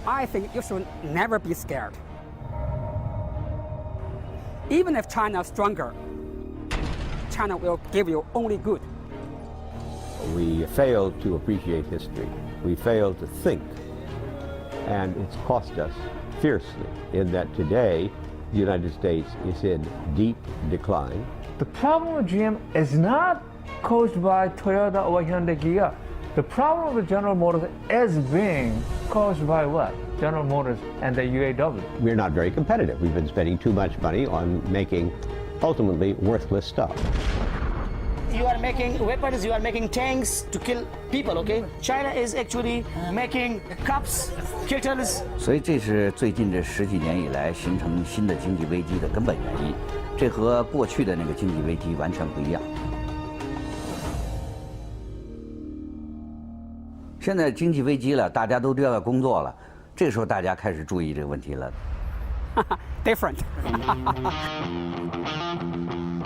I think you should never be scared. Even if China is stronger, China will give you only good. We fail to appreciate history. We fail to think. And it's cost us fiercely in that today the United States is in deep decline. The problem with GM is not caused by Toyota or Hyundai Kia. The problem with General Motors is being caused by what? General Motors and the UAW. We're not very competitive. We've been spending too much money on making ultimately worthless stuff. You are making weapons, you are making tanks to kill people, okay? China is actually making cups, kettles. 所以这是最近这10几年以来形成新的经济危机的根本原因，这和过去的那个经济危机完全不一样。现在经济危机了，大家都要工作了，这时候大家开始注意这个问题了。Different.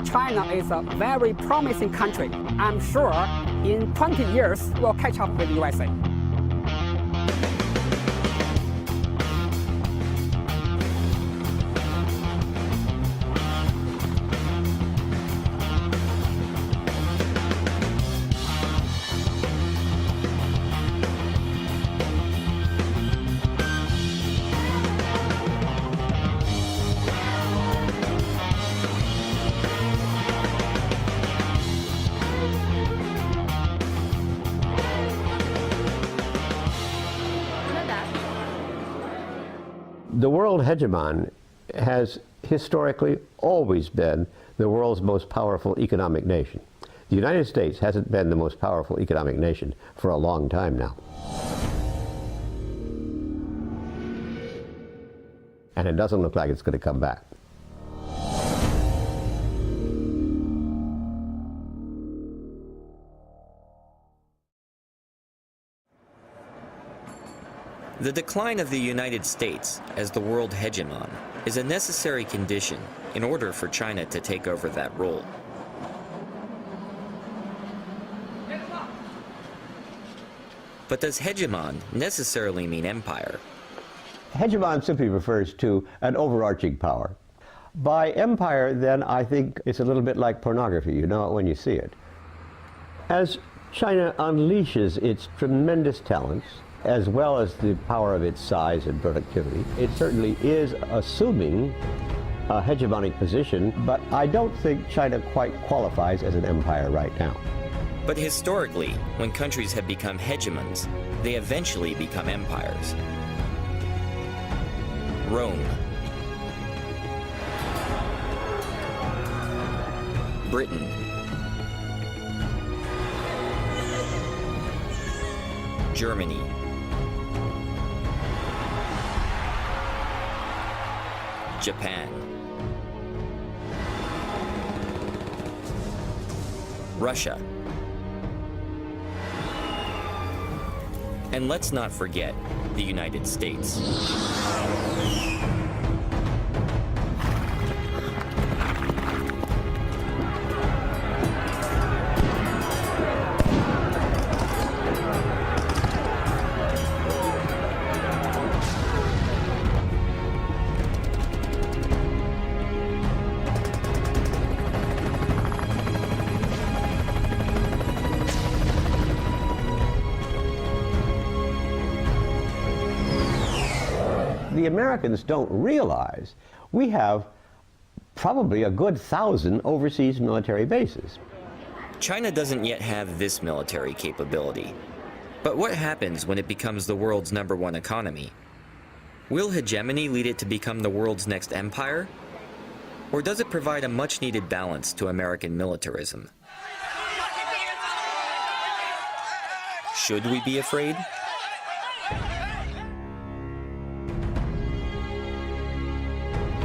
China is a very promising country. I'm sure in 20 years we'll catch up with USA. The world hegemon has historically always been the world's most powerful economic nation. The United States hasn't been the most powerful economic nation for a long time now. And it doesn't look like it's going to come back. The decline of the United States as the world hegemon is a necessary condition in order for China to take over that role. But does hegemon necessarily mean empire? Hegemon simply refers to an overarching power. By empire, then, I think it's a little bit like pornography. You know it when you see it. As China unleashes its tremendous talents, as well as the power of its size and productivity, it certainly is assuming a hegemonic position, but I don't think China quite qualifies as an empire right now. But historically, when countries have become hegemons, they eventually become empires. Rome, Britain, Germany, Japan, Russia, and let's not forget the United States. The Americans don't realize we have probably a good 1,000 overseas military bases. China doesn't yet have this military capability. But what happens when it becomes the world's #1 economy? Will hegemony lead it to become the world's next empire? Or does it provide a much-needed balance to American militarism? Should we be afraid?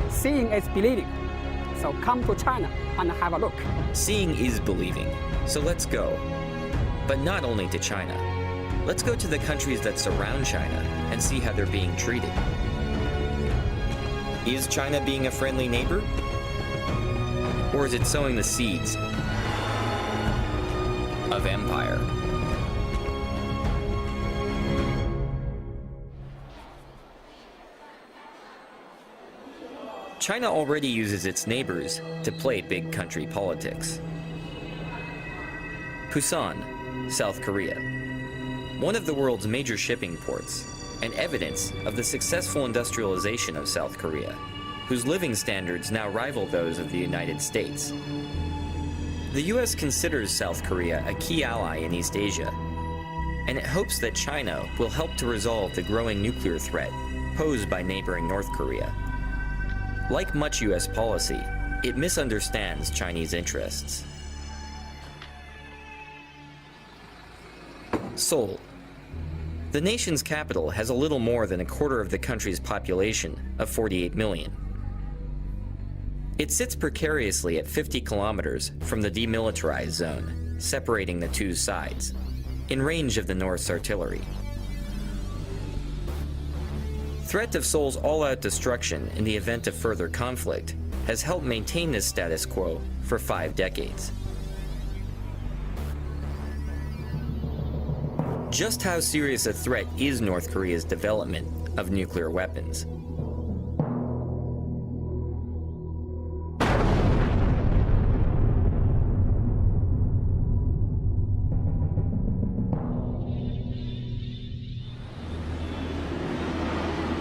Seeing is believing. So come to China and have a look. Seeing is believing, so let's go. But not only to China. Let's go to the countries that surround China and see how they're being treated. Is China being a friendly neighbor? Or is it sowing the seeds of empire? China already uses its neighbors to play big country politics. Busan, South Korea. One of the world's major shipping ports, and evidence of the successful industrialization of South Korea, whose living standards now rival those of the United States. The US considers South Korea a key ally in East Asia, and it hopes that China will help to resolve the growing nuclear threat posed by neighboring North Korea. Like much US policy, it misunderstands Chinese interests. Seoul. The nation's capital has a little more than a quarter of the country's population of 48 million. It sits precariously at 50 kilometers from the demilitarized zone, separating the two sides, in range of the North's artillery. Threat of Seoul's all-out destruction in the event of further conflict has helped maintain this status quo for 5 decades. Just how serious a threat is North Korea's development of nuclear weapons?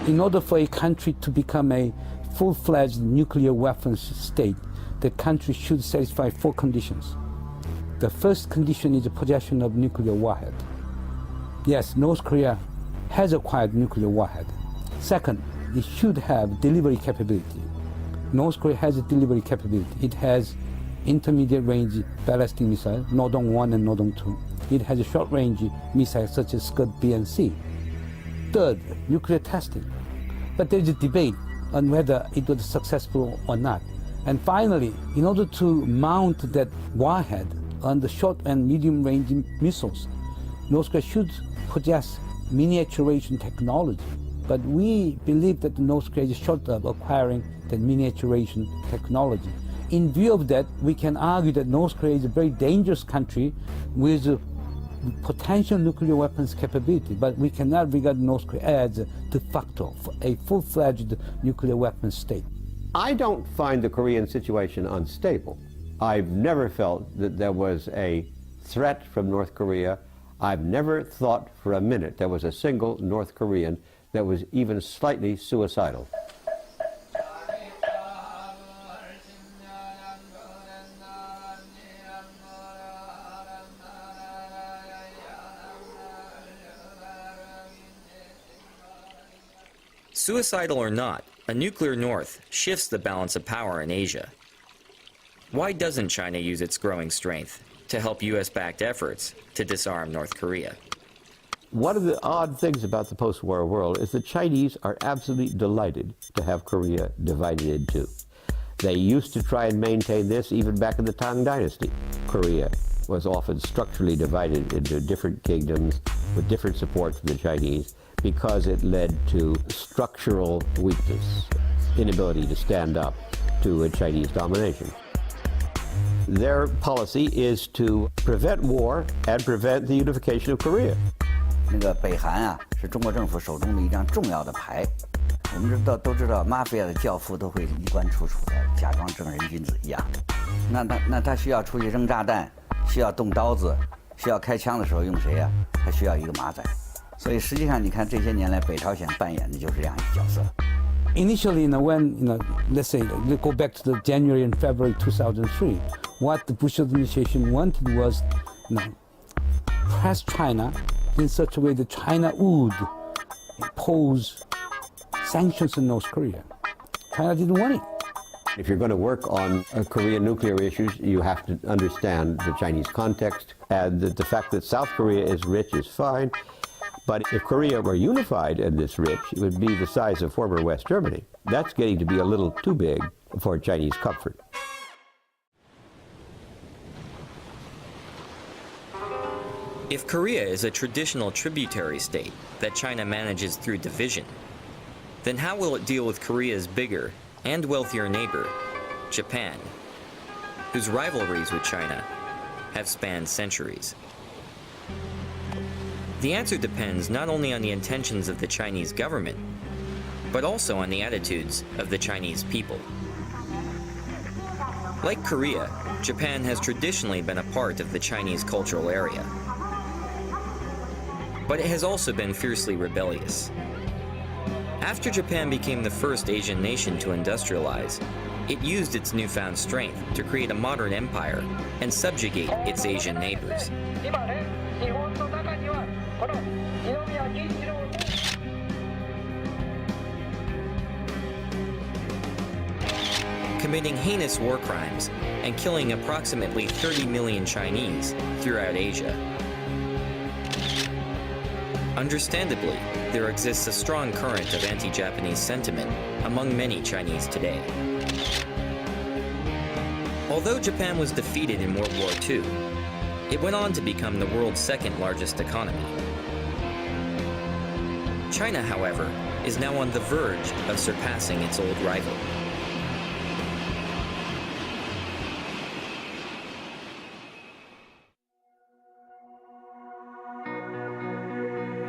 In order for a country to become a full-fledged nuclear weapons state, the country should satisfy 4 conditions. The first condition is the possession of nuclear warhead. Yes, North Korea has acquired nuclear warhead. Second, it should have delivery capability. North Korea has a delivery capability. It has intermediate-range ballistic missile, Nodong-1 and Nodong-2. It has a short-range missiles such as Scud-B and C. Third, nuclear testing. But there is a debate on whether it was successful or not. And finally, in order to mount that warhead on the short and medium-range missiles, North Korea should possess miniaturization technology. But we believe that North Korea is short of acquiring that miniaturization technology. In view of that, we can argue that North Korea is a very dangerous country with potential nuclear weapons capability, but we cannot regard North Korea as de facto a full-fledged nuclear weapons state. I don't find the Korean situation unstable. I've never felt that there was a threat from North Korea. I've never thought for a minute there was a single North Korean that was even slightly suicidal. Suicidal or not, a nuclear North shifts the balance of power in Asia. Why doesn't China use its growing strength to help US-backed efforts to disarm North Korea? One of the odd things about the post-war world is the Chinese are absolutely delighted to have Korea divided in 2. They used to try and maintain this even back in the Tang Dynasty. Korea was often structurally divided into different kingdoms with different support from the Chinese, because it led to structural weakness, inability to stand up to a Chinese domination. Their policy is to prevent war and prevent the unification of Korea. 那个北韩啊，是中国政府手中的一张重要的牌。我们都知道，mafia 的教父都会衣冠楚楚的，假装正人君子一样。那他需要出去扔炸弹，需要动刀子，需要开枪的时候用谁呀？他需要一个马仔。所以实际上，你看这些年来，北朝鲜扮演的就是这样一个角色。Initially, when let's say we go back to the January and February 2003, what the Bush administration wanted was, press China in such a way that China would impose sanctions on North Korea. China didn't want it. If you're going to work on Korean nuclear issues, you have to understand the Chinese context, and the fact that South Korea is rich is fine. But if Korea were unified and this rich, it would be the size of former West Germany. That's getting to be a little too big for Chinese comfort. If Korea is a traditional tributary state that China manages through division, then how will it deal with Korea's bigger and wealthier neighbor, Japan, whose rivalries with China have spanned centuries? The answer depends not only on the intentions of the Chinese government, but also on the attitudes of the Chinese people. Like Korea, Japan has traditionally been a part of the Chinese cultural area. But it has also been fiercely rebellious. After Japan became the first Asian nation to industrialize, it used its newfound strength to create a modern empire and subjugate its Asian neighbors. Committing heinous war crimes and killing approximately 30 million Chinese throughout Asia. Understandably, there exists a strong current of anti-Japanese sentiment among many Chinese today. Although Japan was defeated in World War II, it went on to become the world's second largest economy. China, however, is now on the verge of surpassing its old rival.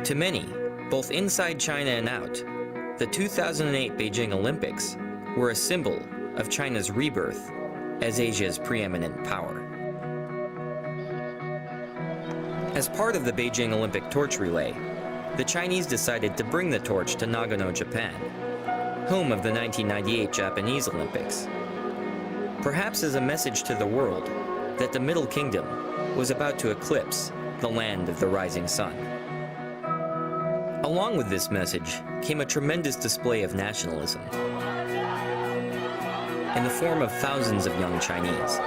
To many, both inside China and out, the 2008 Beijing Olympics were a symbol of China's rebirth as Asia's preeminent power. As part of the Beijing Olympic torch relay, the Chinese decided to bring the torch to Nagano, Japan, home of the 1998 Japanese Olympics. Perhaps as a message to the world that the Middle Kingdom was about to eclipse the land of the rising sun. Along with this message came a tremendous display of nationalism in the form of thousands of young Chinese.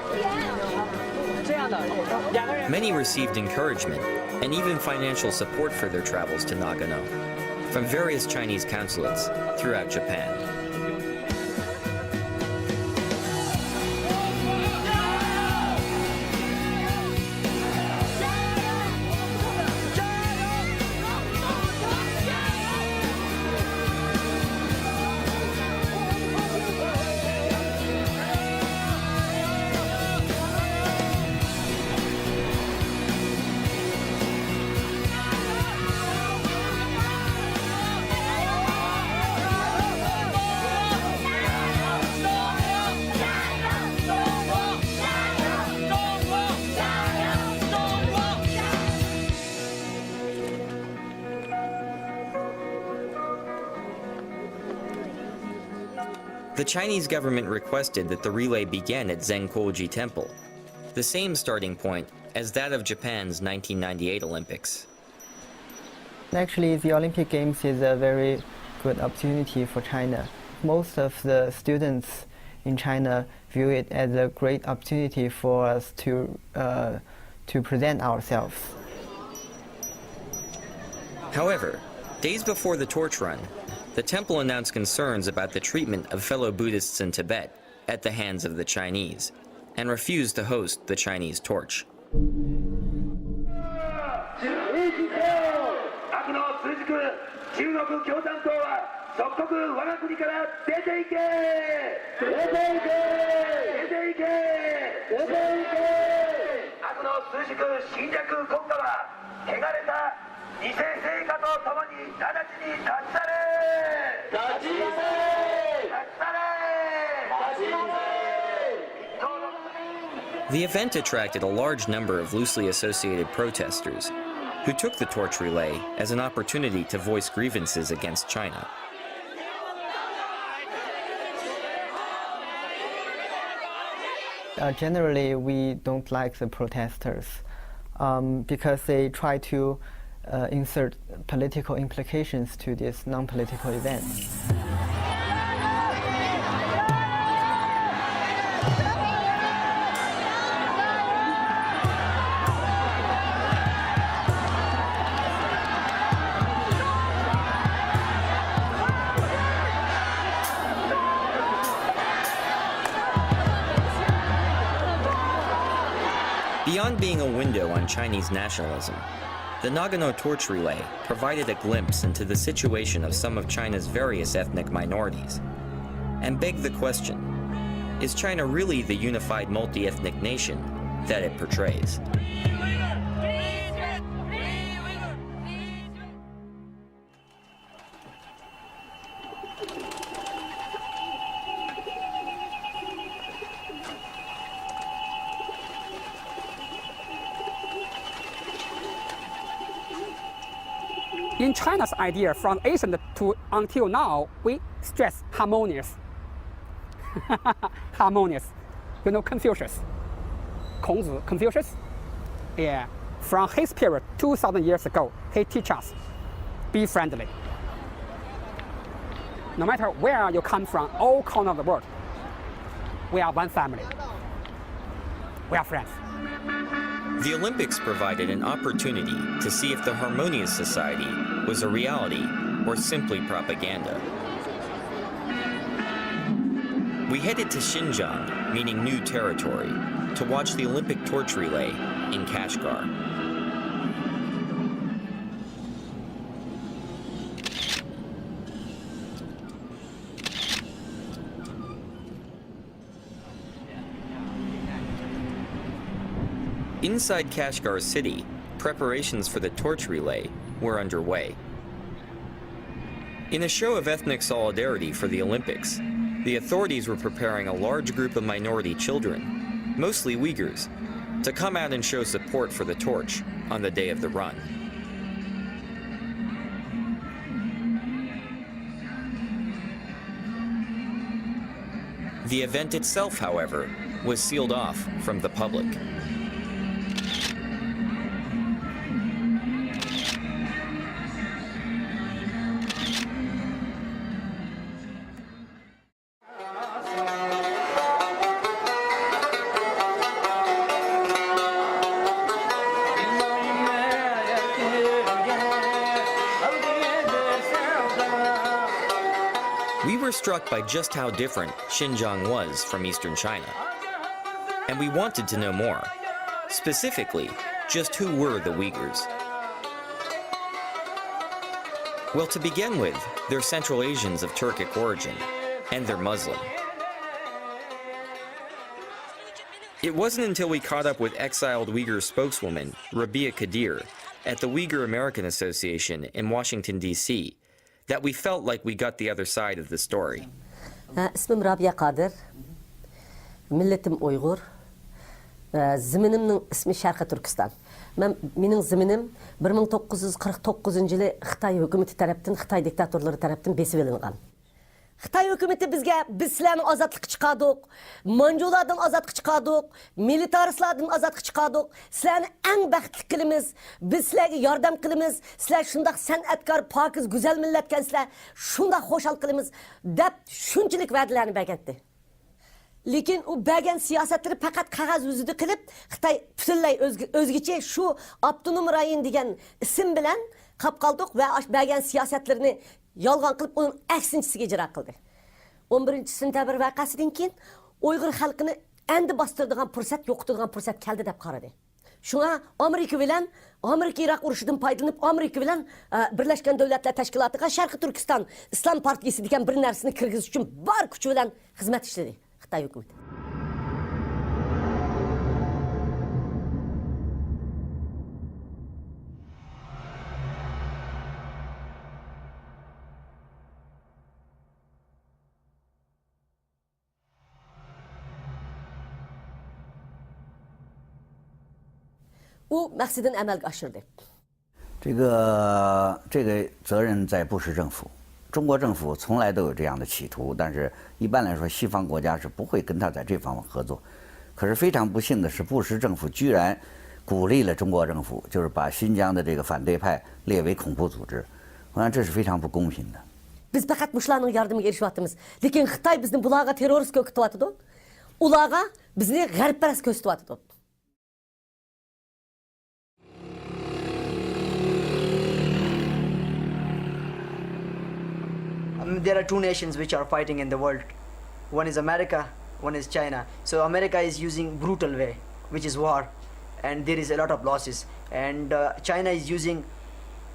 Many received encouragement and even financial support for their travels to Nagano from various Chinese consulates throughout Japan. The Chinese government requested that the relay begin at Zengguoji Temple, the same starting point as that of Japan's 1998 Olympics. Actually, the Olympic Games is a very good opportunity for China. Most of the students in China view it as a great opportunity for us to present ourselves. However, days before the torch run, the temple announced concerns about the treatment of fellow Buddhists in Tibet at the hands of the Chinese, and refused to host the Chinese torch. The event attracted a large number of loosely associated protesters who took the torch relay as an opportunity to voice grievances against China. Generally, we don't like the protesters because they try to insert political implications to this non-political event. Beyond being a window on Chinese nationalism, the Nagano torch relay provided a glimpse into the situation of some of China's various ethnic minorities, and begged the question, is China really the unified multi-ethnic nation that it portrays? In China's idea from ancient to until now, we stress harmonious. Harmonious. You know Confucius? Kongzi, Confucius? Yeah. From his period, 2,000 years ago, he teaches us, be friendly. No matter where you come from, all corners of the world, we are one family. We are friends. The Olympics provided an opportunity to see if the harmonious society was a reality or simply propaganda. We headed to Xinjiang, meaning new territory, to watch the Olympic torch relay in Kashgar. Inside Kashgar city, preparations for the torch relay were underway. In a show of ethnic solidarity for the Olympics, the authorities were preparing a large group of minority children, mostly Uyghurs, to come out and show support for the torch on the day of the run. The event itself, however, was sealed off from the public. We were struck by just how different Xinjiang was from eastern China. And we wanted to know more. Specifically, just who were the Uyghurs? Well, to begin with, they're Central Asians of Turkic origin, and they're Muslim. It wasn't until we caught up with exiled Uyghur spokeswoman Rabia Kadir at the Uyghur American Association in Washington, D.C., that we felt like we got the other side of the story. İsmim Rabia Kadir, milletim Uyghur, ziminimning ismi Sharqi Turkiston. Mening ziminim 1949 yılı Xitoy hukumati tarafından, Xitoy diktatorlari tarafından besib olingan. Xitoy hukumati bizga biz sizlarni ozodlikka chiqardik, manjulardan ozodlikka chiqardik, militaristlardan ozodlikka chiqardik. Sizlarni eng baxtli qilamiz, biz sizlarga yordam qilamiz. Sizlar shundoq san'atkor, pokiz, go'zal millatkansizlar, shundoq xo'shal qilamiz deb shunchalik va'dalarni bergandi. Lekin u bergan siyosatlari faqat qog'oz yuzida qilib, Xitoy butunlay o'zgacha shu avtonom rayon degan ism bilan qolib qoldik va bergan siyosatlarini yolg'on qilib uning aksinchisiga ijro qildi. 11-sentabr voqeasidan keyin Uyg'ur xalqini endi bostiradigan fursat, yo'qotadigan fursat keldi deb qaradi. Shunga Amerika Iroq urushidan foydalanib, Amerika bilan Birlashgan Davlatlar Tashkilotiga Sharqi Turkiston Islom partiyasi degan bir narsani kirgizish uchun bor kuchi bilan xizmat ishladi Xitoy hukumati. U maqsadini amalga oshirdi. 这个责任在布什政府，中国政府从来都有这样的企图，但是一般来说，西方国家是不会跟他在这方面合作。可是非常不幸的是，布什政府居然鼓励了中国政府，就是把新疆的这个反对派列为恐怖组织。我想这是非常不公平的。 Biz faqat mushlarning yordamiga erishyapmiz. Lekin Xitoy bizni bularga terrorist ko'rsatyapti. Ularga bizni g'arbparast ko'rsatyapti. There are two nations which are fighting in the world. One is America, one is China. So America is using brutal way, which is war, and there is a lot of losses. And China is using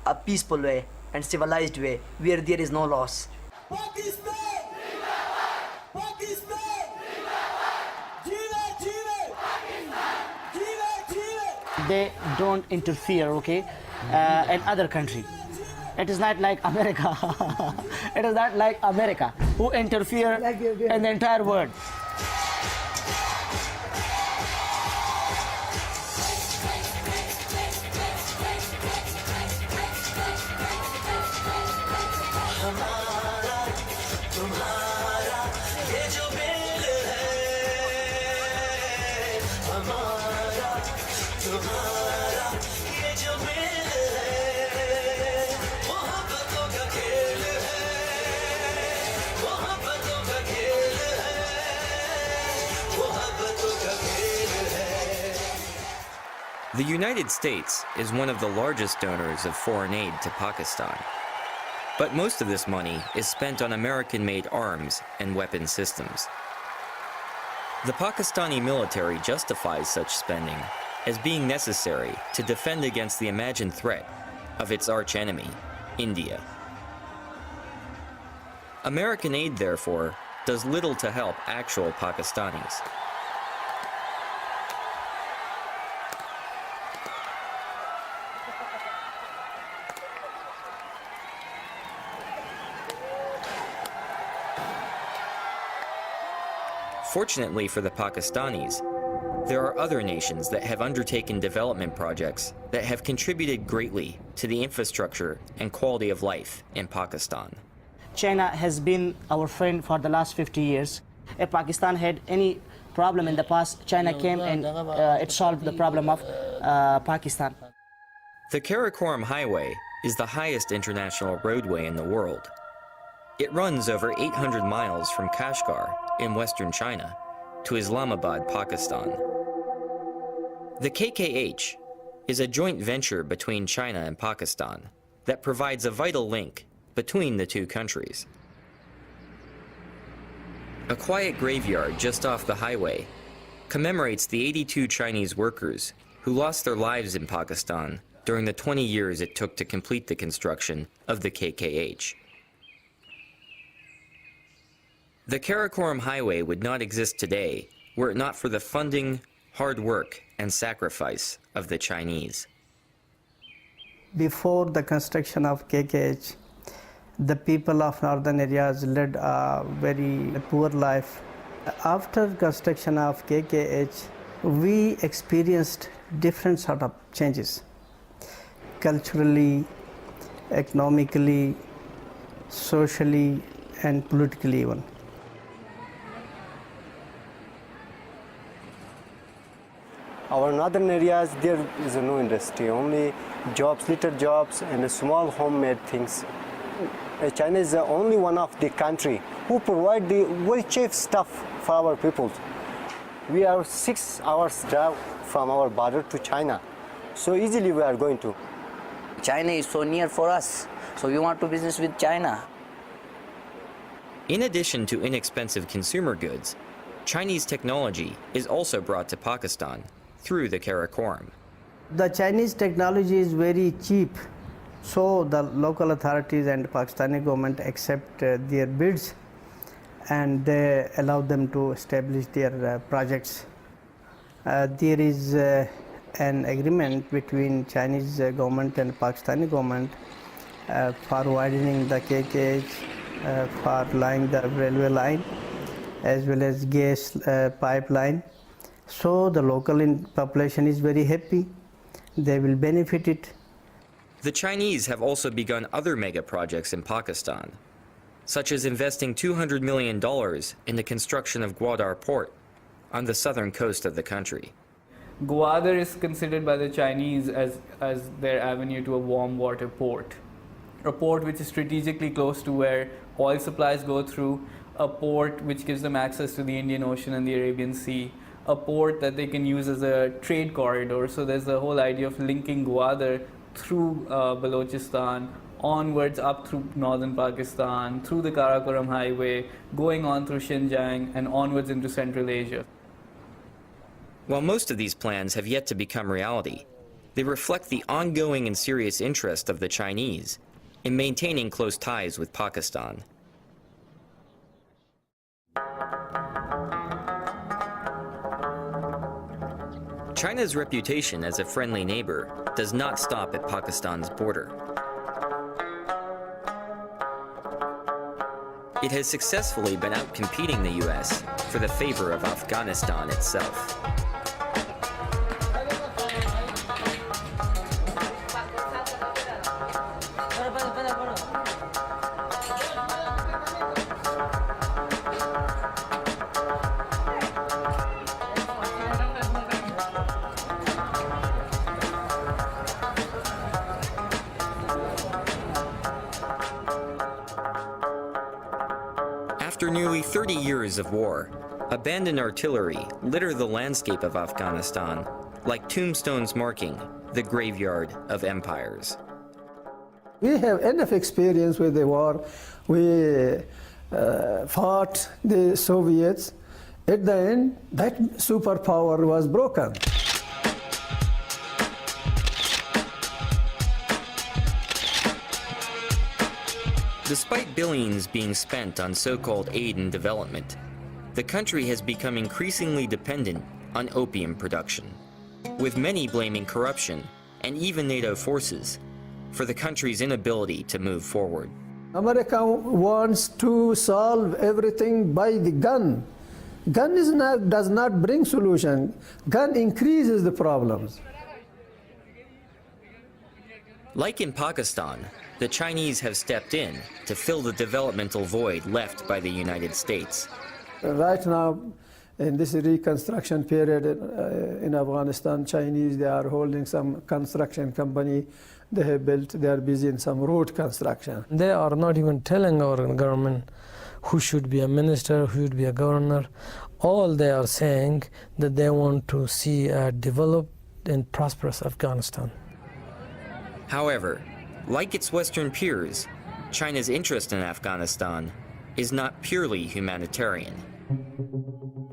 a peaceful way and civilized way, where there is no loss. They don't interfere, okay, in other country. It is not like America. It is not like America who interfere in the entire world. The United States is one of the largest donors of foreign aid to Pakistan. But most of this money is spent on American-made arms and weapon systems. The Pakistani military justifies such spending as being necessary to defend against the imagined threat of its archenemy, India. American aid, therefore, does little to help actual Pakistanis. Fortunately for the Pakistanis, there are other nations that have undertaken development projects that have contributed greatly to the infrastructure and quality of life in Pakistan. China has been our friend for the last 50 years. If Pakistan had any problem in the past, China came and it solved the problem of Pakistan. The Karakoram Highway is the highest international roadway in the world. It runs over 800 miles from Kashgar in western China to Islamabad, Pakistan. The KKH is a joint venture between China and Pakistan that provides a vital link between the two countries. A quiet graveyard just off the highway commemorates the 82 Chinese workers who lost their lives in Pakistan during the 20 years it took to complete the construction of the KKH. The Karakoram Highway would not exist today were it not for the funding, hard work, and sacrifice of the Chinese. Before the construction of KKH, the people of northern areas led a very poor life. After construction of KKH, we experienced different sort of changes, culturally, economically, socially, and politically even. Our northern areas, there is no industry, only jobs, little jobs and small homemade things. China is the only one of the country who provide the very cheap stuff for our people. We are 6 hours drive from our border to China, so easily we are going to. China is so near for us, so we want to business with China. In addition to inexpensive consumer goods, Chinese technology is also brought to Pakistan through the Karakoram. The Chinese technology is very cheap, so the local authorities and Pakistani government accept their bids and they allow them to establish their projects. There is an agreement between Chinese government and Pakistani government for widening the KKH, for laying the railway line as well as gas pipeline. So the local population is very happy. They will benefit it. The Chinese have also begun other mega projects in Pakistan, such as investing $200 million in the construction of Gwadar Port on the southern coast of the country. Gwadar is considered by the Chinese as their avenue to a warm water port. A port which is strategically close to where oil supplies go through, a port which gives them access to the Indian Ocean and the Arabian Sea, a port that they can use as a trade corridor. So there's the whole idea of linking Gwadar through Balochistan, onwards up through northern Pakistan, through the Karakoram Highway, going on through Xinjiang and onwards into Central Asia. While most of these plans have yet to become reality, they reflect the ongoing and serious interest of the Chinese in maintaining close ties with Pakistan. China's reputation as a friendly neighbor does not stop at Pakistan's border. It has successfully been outcompeting the US for the favor of Afghanistan itself. After nearly 30 years of war, abandoned artillery litter the landscape of Afghanistan like tombstones marking the graveyard of empires. We have enough experience with the war. We fought the Soviets. At the end, that superpower was broken. Despite billions being spent on so-called aid and development, the country has become increasingly dependent on opium production, with many blaming corruption and even NATO forces for the country's inability to move forward. America wants to solve everything by the gun. Gun does not bring solution. Gun increases the problems. Like in Pakistan, the Chinese have stepped in to fill the developmental void left by the United States. Right now, in this reconstruction period in Afghanistan, Chinese, they are holding some construction company they have built. They are busy in some road construction. They are not even telling our government who should be a minister, who should be a governor. All they are saying that they want to see a developed and prosperous Afghanistan. However, like its Western peers, China's interest in Afghanistan is not purely humanitarian.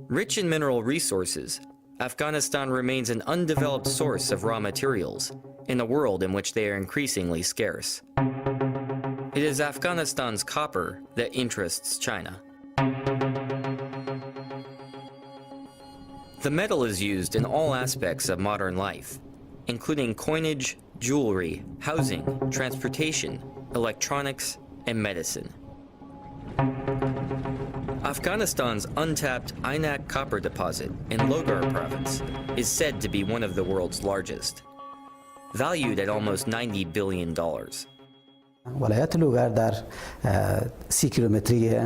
Rich in mineral resources, Afghanistan remains an undeveloped source of raw materials in a world in which they are increasingly scarce. It is Afghanistan's copper that interests China. The metal is used in all aspects of modern life, including coinage, jewelry, housing, transportation, electronics, and medicine. Afghanistan's untapped Aynak copper deposit in Logar province is said to be one of the world's largest, valued at almost $90 billion. ولایت لوگر در 30 کیلومتری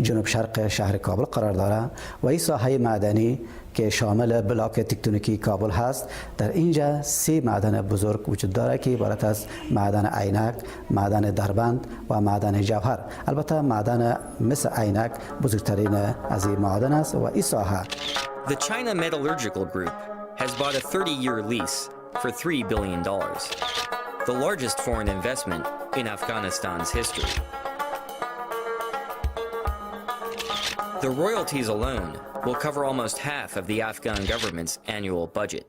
جنوب شرق شهر کابل قرار دارد و این ساحه معدنی که شامل بلاک تکتونیکی کابل هست. در اینجا 3 معدن بزرگ وجود دارد که عبارت از معدن عینک، معدن دربند و معدن جوهر. البته معدن مثل عینک بزرگترین از این معدن است و این ساحه. The China Metallurgical Group has bought a 30-year lease for $3 billion, the largest foreign investment in Afghanistan's history. The royalties alone will cover almost half of the Afghan government's annual budget.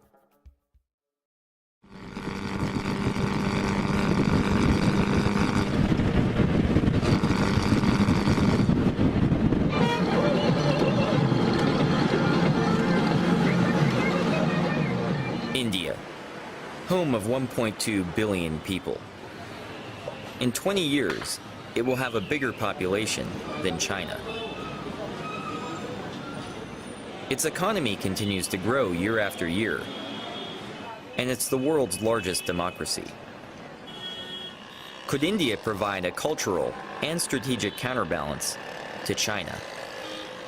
India, home of 1.2 billion people. In 20 years, it will have a bigger population than China. Its economy continues to grow year after year, and it's the world's largest democracy. Could India provide a cultural and strategic counterbalance to China?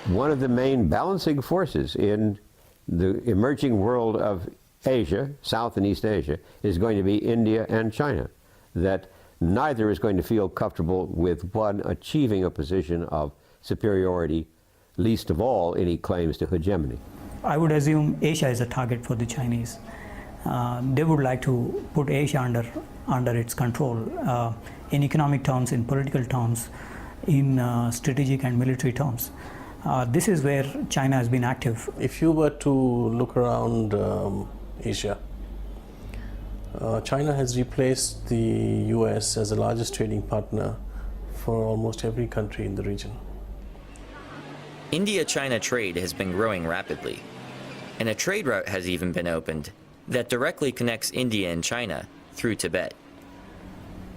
One of the main balancing forces in the emerging world of Asia, South and East Asia, is going to be India and China. That neither is going to feel comfortable with one achieving a position of superiority, least of all any claims to hegemony. I would assume Asia is a target for the Chinese. They would like to put Asia under its control in economic terms, in political terms, in strategic and military terms. This is where China has been active. If you were to look around Asia, China has replaced the US as the largest trading partner for almost every country in the region. India-China trade has been growing rapidly, and a trade route has even been opened that directly connects India and China through Tibet.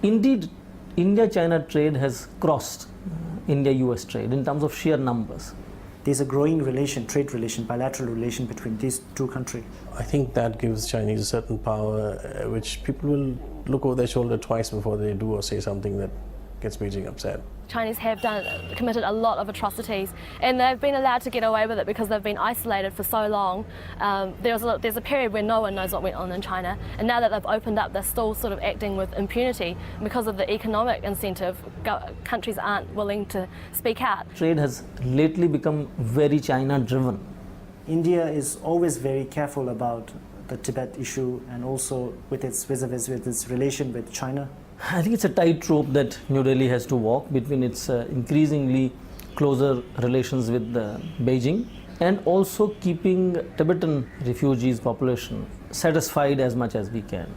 Indeed, India-China trade has crossed India-US trade in terms of sheer numbers. There's a growing trade relation, bilateral relation between these two countries. I think that gives Chinese a certain power, which people will look over their shoulder twice before they do or say something that gets Beijing upset. Chinese have committed a lot of atrocities, and they've been allowed to get away with it because they've been isolated for so long. There's a period where no one knows what went on in China, and now that they've opened up, they're still sort of acting with impunity because of the economic incentive. Countries aren't willing to speak out. Trade has lately become very China-driven. India is always very careful about the Tibet issue and also with its with its relation with China. I think it's a tightrope that New Delhi has to walk between its increasingly closer relations with Beijing and also keeping Tibetan refugees population satisfied as much as we can.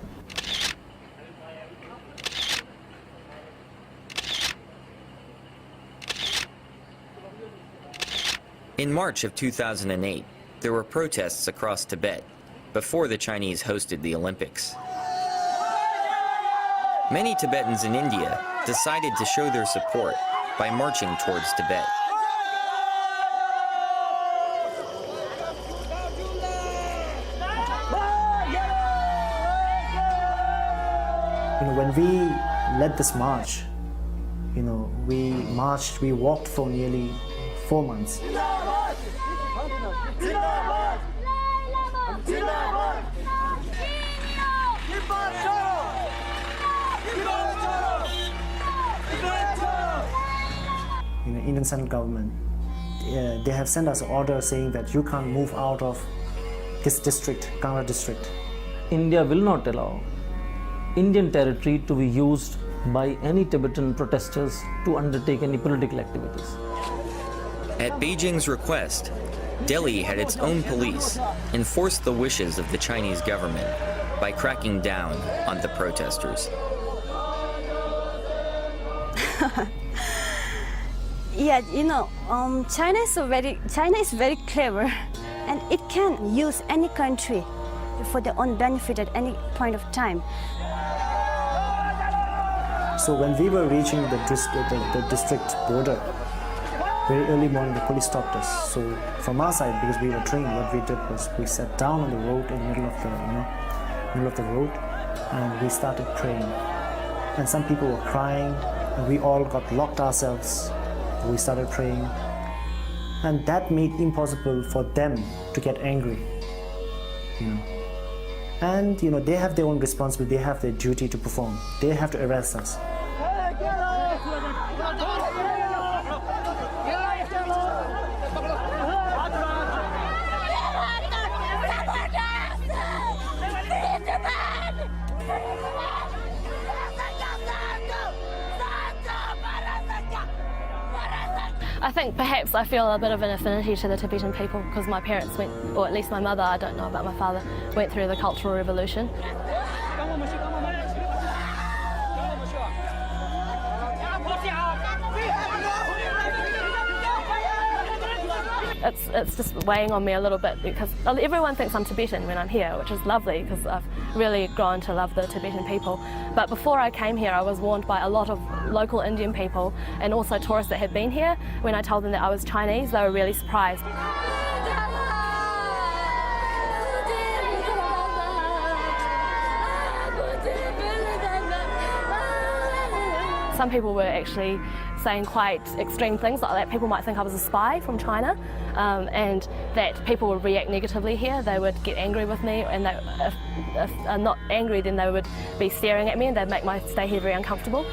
In March of 2008, there were protests across Tibet before the Chinese hosted the Olympics. Many Tibetans in India decided to show their support by marching towards Tibet. When we led this march, we walked for nearly 4 months. Indian central government, they have sent us an order saying that you can't move out of this district, Kangra district. India will not allow Indian territory to be used by any Tibetan protesters to undertake any political activities. At Beijing's request, Delhi had its own police enforce the wishes of the Chinese government by cracking down on the protesters. Yeah, China is very clever, and it can use any country for their own benefit at any point of time. So when we were reaching the district border, very early morning the police stopped us. So from our side, because we were trained, what we did was we sat down on the road in the middle of the road, and we started praying. And some people were crying, and we all got locked ourselves. We started praying, and that made it impossible for them to get angry. And they have their own responsibility, they have their duty to perform. They have to arrest us. I think perhaps I feel a bit of an affinity to the Tibetan people because my parents went, or at least my mother, I don't know about my father, went through the Cultural Revolution. It's just weighing on me a little bit because everyone thinks I'm Tibetan when I'm here, which is lovely because I've really grown to love the Tibetan people. But before I came here, I was warned by a lot of local Indian people and also tourists that had been here. When I told them that I was Chinese, they were really surprised. Some people were actually saying quite extreme things, like that people might think I was a spy from China, and that people would react negatively here. They would get angry with me, and if I'm not angry, then they would be staring at me and they'd make my stay here very uncomfortable.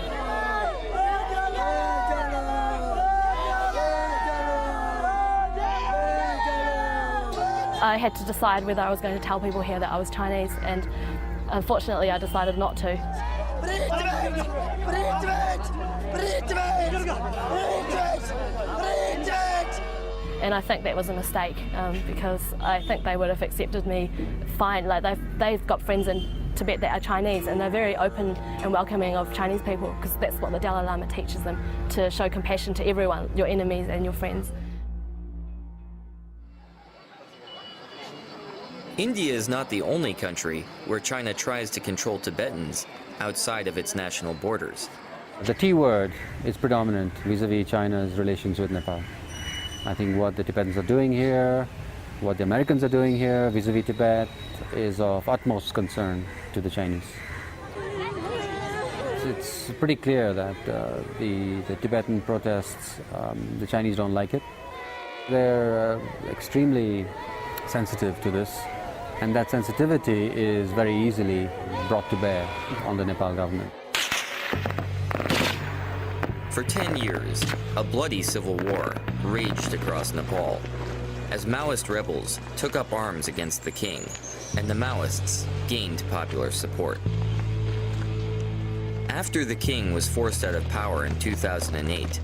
I had to decide whether I was going to tell people here that I was Chinese, and unfortunately I decided not to. And I think that was a mistake because I think they would have accepted me fine. Like they've got friends in Tibet that are Chinese, and they're very open and welcoming of Chinese people because that's what the Dalai Lama teaches them, to show compassion to everyone, your enemies and your friends. India is not the only country where China tries to control Tibetans outside of its national borders. The T word is predominant vis-a-vis China's relations with Nepal. I think what the Tibetans are doing here, what the Americans are doing here vis-a-vis Tibet is of utmost concern to the Chinese. it's pretty clear that the Tibetan protests, the Chinese don't like it. They're extremely sensitive to this, and that sensitivity is very easily brought to bear on the Nepal government. For 10 years, a bloody civil war raged across Nepal as Maoist rebels took up arms against the king, and the Maoists gained popular support. After the king was forced out of power in 2008,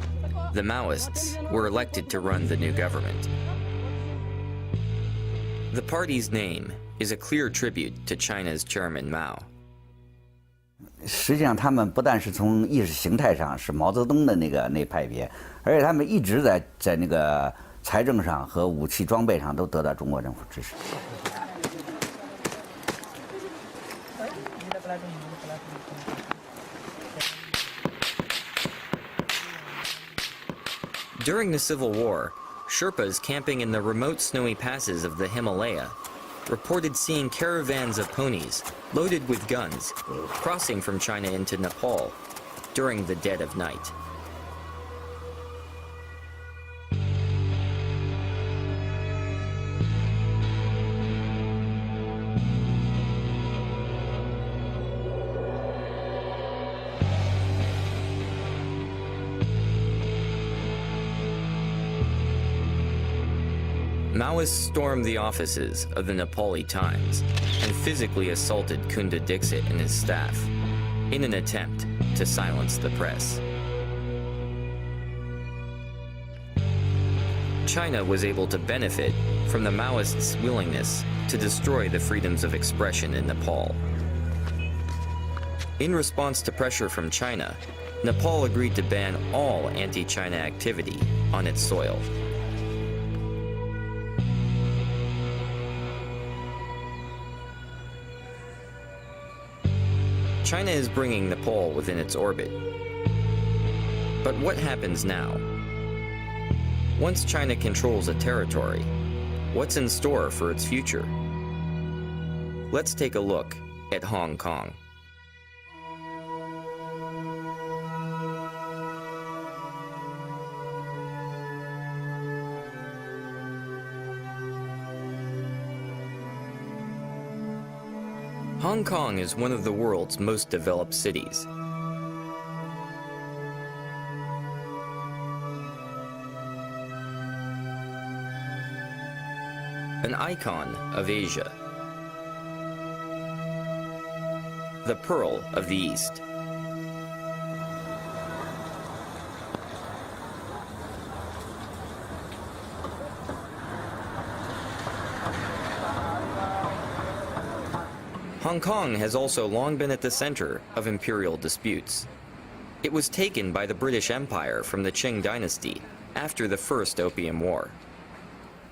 the Maoists were elected to run the new government. The party's name is a clear tribute to China's Chairman Mao. 实际上，他们不但是从意识形态上是毛泽东的那派别，而且他们一直在那个财政上和武器装备上都得到中国政府支持。During the Civil War, Sherpas camping in the remote snowy passes of the Himalaya reported seeing caravans of ponies loaded with guns crossing from China into Nepal during the dead of night. Maoists stormed the offices of the Nepali Times and physically assaulted Kunda Dixit and his staff in an attempt to silence the press. China was able to benefit from the Maoists' willingness to destroy the freedoms of expression in Nepal. In response to pressure from China, Nepal agreed to ban all anti-China activity on its soil. China is bringing Nepal within its orbit. But what happens now? Once China controls a territory, what's in store for its future? Let's take a look at Hong Kong. Hong Kong is one of the world's most developed cities. An icon of Asia. The Pearl of the East. Hong Kong has also long been at the center of imperial disputes. It was taken by the British Empire from the Qing dynasty after the First Opium War.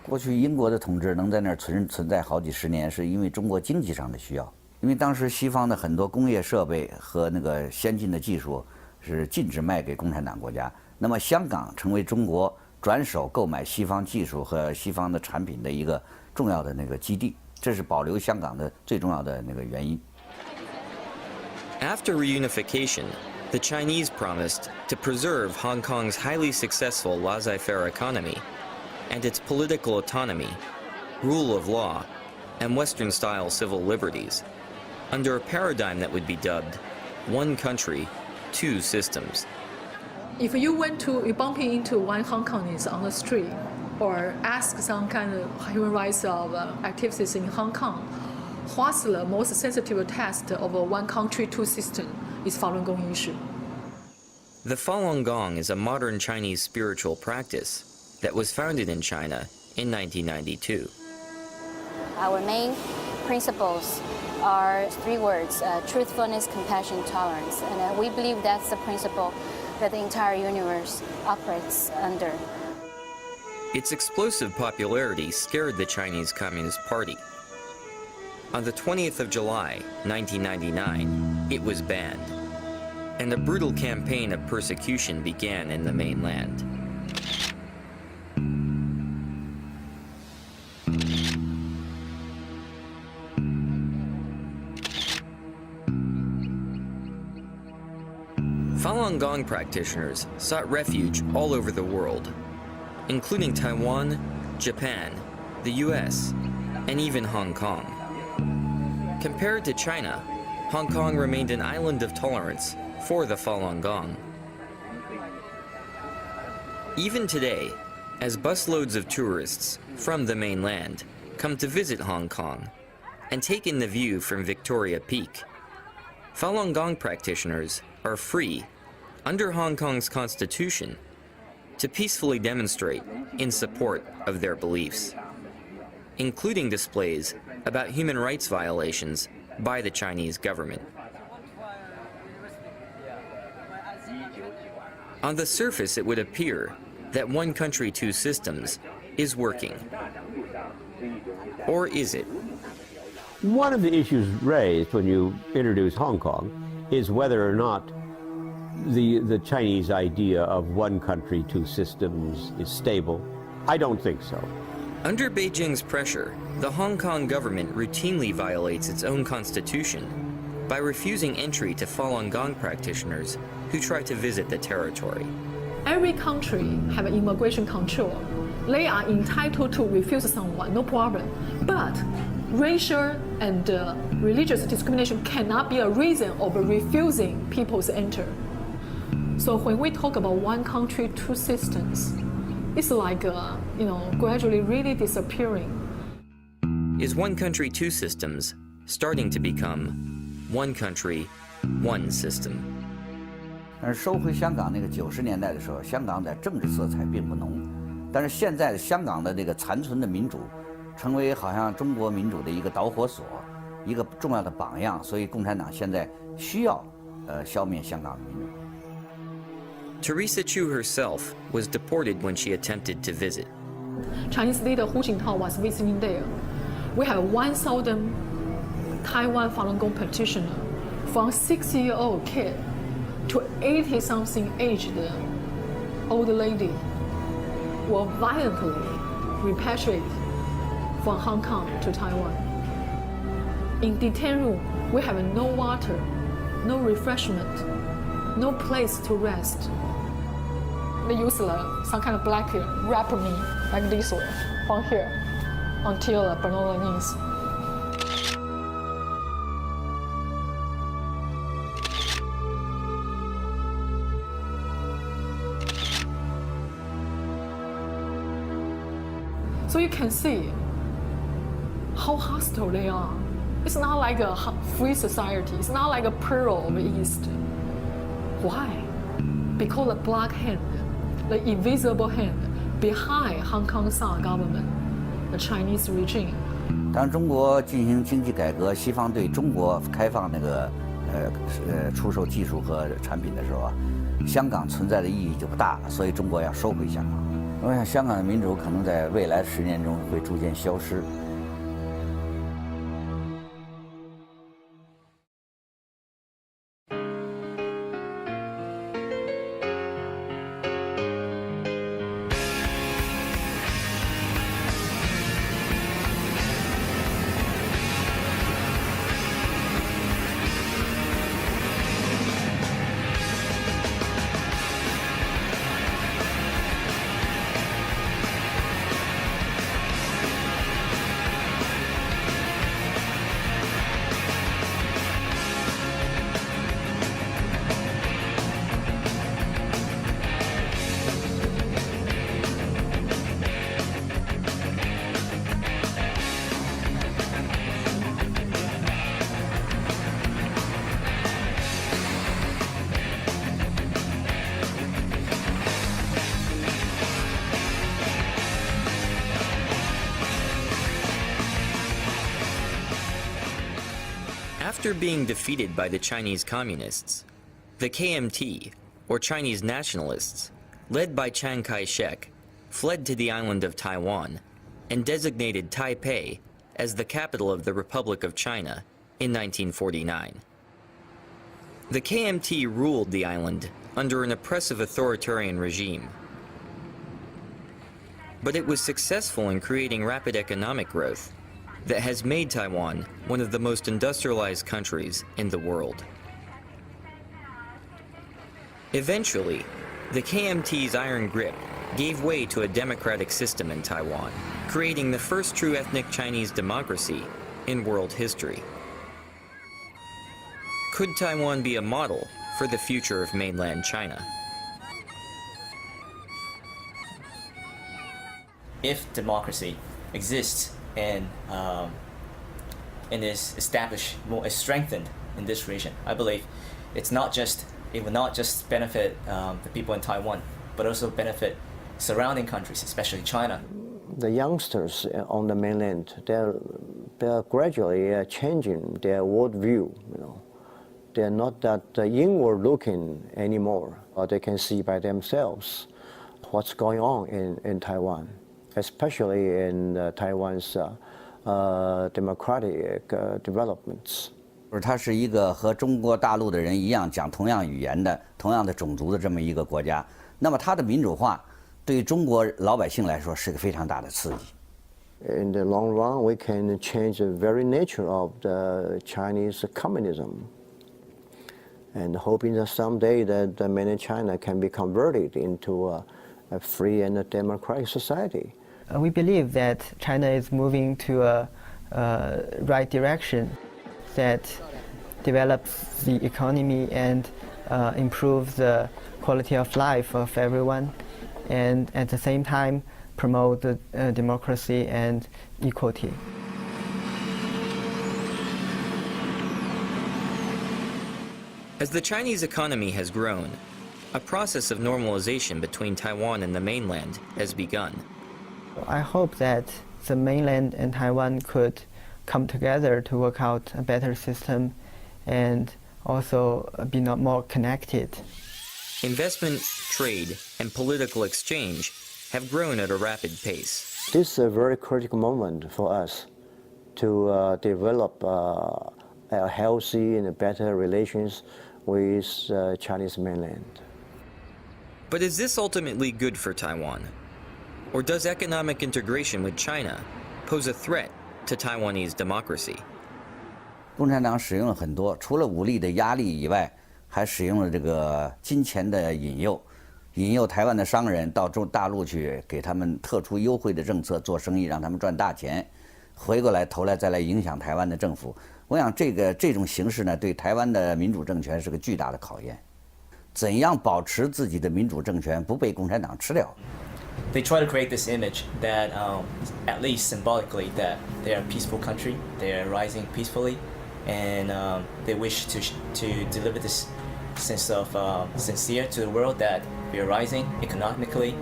过去英国的统治能在那儿存在好几十年，是因为中国经济上的需要。因为当时西方的很多工业设备和那个先进的技术是禁止卖给共产党国家，那么香港成为中国转手购买西方技术和西方的产品的一个重要的那个基地。 这是保留香港的最重要的那个原因。After reunification, the Chinese promised to preserve Hong Kong's highly successful laissez-faire economy and its political autonomy, rule of law, and Western-style civil liberties, under a paradigm that would be dubbed "one country, two systems." If you bumping into one Hong Kongese on the street, or ask some kind of human rights of activities in Hong Kong, what's the most sensitive test of a one country, two system is Falun Gong issue. The Falun Gong is a modern Chinese spiritual practice that was founded in China in 1992. Our main principles are three words, truthfulness, compassion, tolerance. And we believe that's the principle that the entire universe operates under. Its explosive popularity scared the Chinese Communist Party. On the 20th of July, 1999, it was banned, and a brutal campaign of persecution began in the mainland. Falun Gong practitioners sought refuge all over the world, including Taiwan, Japan, the US, and even Hong Kong. Compared to China, Hong Kong remained an island of tolerance for the Falun Gong. Even today, as busloads of tourists from the mainland come to visit Hong Kong and take in the view from Victoria Peak, Falun Gong practitioners are free, under Hong Kong's constitution, to peacefully demonstrate in support of their beliefs, including displays about human rights violations by the Chinese government. On the surface, it would appear that one country, two systems is working. Or is it? One of the issues raised when you introduce Hong Kong is whether or not the Chinese idea of one country, two systems is stable. I don't think so. Under Beijing's pressure, the Hong Kong government routinely violates its own constitution by refusing entry to Falun Gong practitioners who try to visit the territory. Every country have an immigration control. They are entitled to refuse someone, no problem. But racial and religious discrimination cannot be a reason of refusing people to enter. So when we talk about one country, two systems, it's like, gradually really disappearing. Is one country, two systems starting to become one country, one system? 但是收回香港那个90年代的时候，香港在政治色彩并不浓，但是现在的香港的这个残存的民主，成为好像中国民主的一个导火索，一个重要的榜样，所以共产党现在需要消灭香港的民主。 Teresa Chu herself was deported when she attempted to visit. Chinese leader Hu Jintao was visiting there. We have 1,000 Taiwan Falun Gong practitioners, from 6-year-old kid to 80-something aged old lady, were violently repatriated from Hong Kong to Taiwan. In detention room, we have no water, no refreshment, no place to rest. They use some kind of blanket, wrap me like this way, from here, until below the knees. So you can see how hostile they are. It's not like a free society. It's not like a pearl of the East. Why? Because the black hand, the invisible hand behind Hong Kong's government, the Chinese regime. 当中国进行经济改革，西方对中国开放那个出售技术和产品的时候啊，香港存在的意义就不大了，所以中国要收回香港。我想香港的民主可能在未来10年中会逐渐消失。 After being defeated by the Chinese Communists, the KMT, or Chinese nationalists, led by Chiang Kai-shek, fled to the island of Taiwan and designated Taipei as the capital of the Republic of China in 1949. The KMT ruled the island under an oppressive authoritarian regime. But it was successful in creating rapid economic growth that has made Taiwan one of the most industrialized countries in the world. Eventually, the KMT's iron grip gave way to a democratic system in Taiwan, creating the first true ethnic Chinese democracy in world history. Could Taiwan be a model for the future of mainland China? If democracy exists and is established, more is strengthened in this region, I believe it will not just benefit the people in Taiwan, but also benefit surrounding countries, especially China. The youngsters on the mainland, they're gradually changing their worldview. They're not that inward-looking anymore. They can see by themselves what's going on in Taiwan, especially in Taiwan's democratic developments. 它是一个和中国大陆的人一样讲同样语言的、同样的种族的这么一个国家，那么它的民主化对中国老百姓来说是个非常大的刺激。In the long run, we can change the very nature of the Chinese communism, and hoping that someday that mainland China can be converted into a free and a democratic society. We believe that China is moving to a right direction that develops the economy and improves the quality of life of everyone, and at the same time promote the democracy and equality. As the Chinese economy has grown, a process of normalization between Taiwan and the mainland has begun. I hope that the mainland and Taiwan could come together to work out a better system and also be more connected. Investment, trade, and political exchange have grown at a rapid pace. This is a very critical moment for us to develop a healthy and better relations with Chinese mainland. But is this ultimately good for Taiwan? Or does economic integration with China pose a threat to Taiwanese democracy? 共产党使用了很多，除了武力的压力以外，还使用了这个金钱的引诱，引诱台湾的商人到大陆去，给他们特殊优惠的政策做生意，让他们赚大钱，回过来头来再来影响台湾的政府。我想这种形式呢，对台湾的民主政权是个巨大的考验。怎样保持自己的民主政权不被共产党吃掉？ They try to create this image that, at least symbolically, that they are a peaceful country, they are rising peacefully, and they wish to deliver this sense of sincere to the world that we are rising economically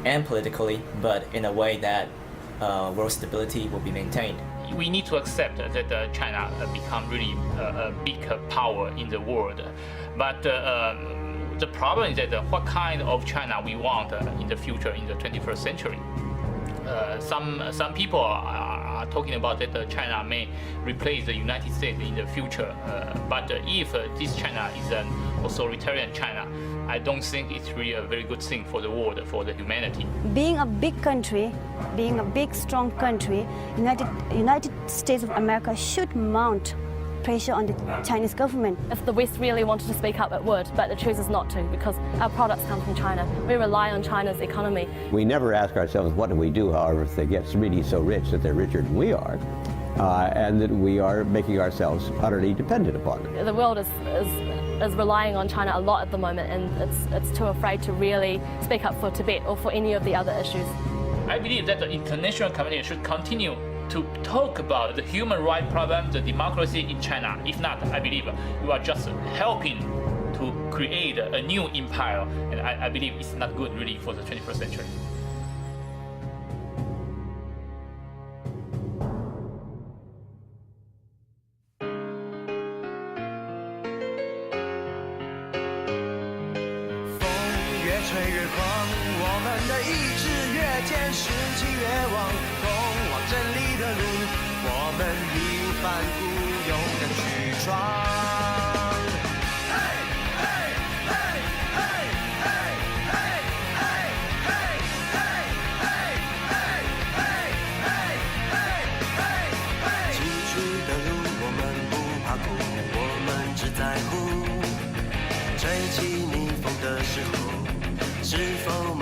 and politically, but in a way that world stability will be maintained. We need to accept that China become really a big power in the world, but the problem is that what kind of China we want in the future, in the 21st century. Some people are talking about that China may replace the United States in the future. But if this China is an authoritarian China, I don't think it's really a very good thing for the world, for the humanity. Being a big country, being a big, strong country, United States of America should mount pressure on the Chinese government. If the West really wanted to speak up, it would, but it chooses not to because our products come from China. We rely on China's economy. We never ask ourselves, what do we do, however, if they get really so rich that they're richer than we are, and that we are making ourselves utterly dependent upon them. The world is relying on China a lot at the moment, and it's too afraid to really speak up for Tibet or for any of the other issues. I believe that the international community should continue to talk about the human rights problem, the democracy in China. If not, I believe we are just helping to create a new empire, and I believe it's not good really for the 21st century.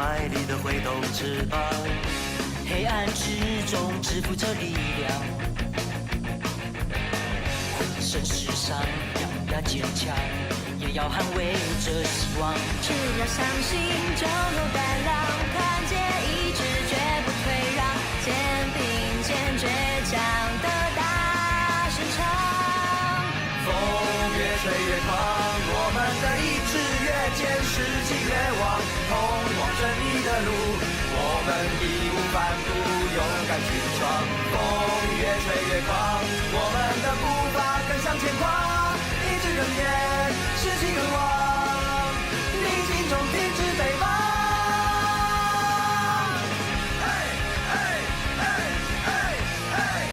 卖力的挥动翅膀，黑暗之中支付着力量，浑身是伤，咬牙坚强，也要捍卫着希望。只要相信就有胆量，看见意志绝不退让，肩并肩倔强的大声唱。风越吹越狂，我们的意志越坚，士气越旺，通往正义的路，我们义无反顾，勇敢去闯。风越吹越狂，我们的步伐更向前跨，意志更坚，士气更旺。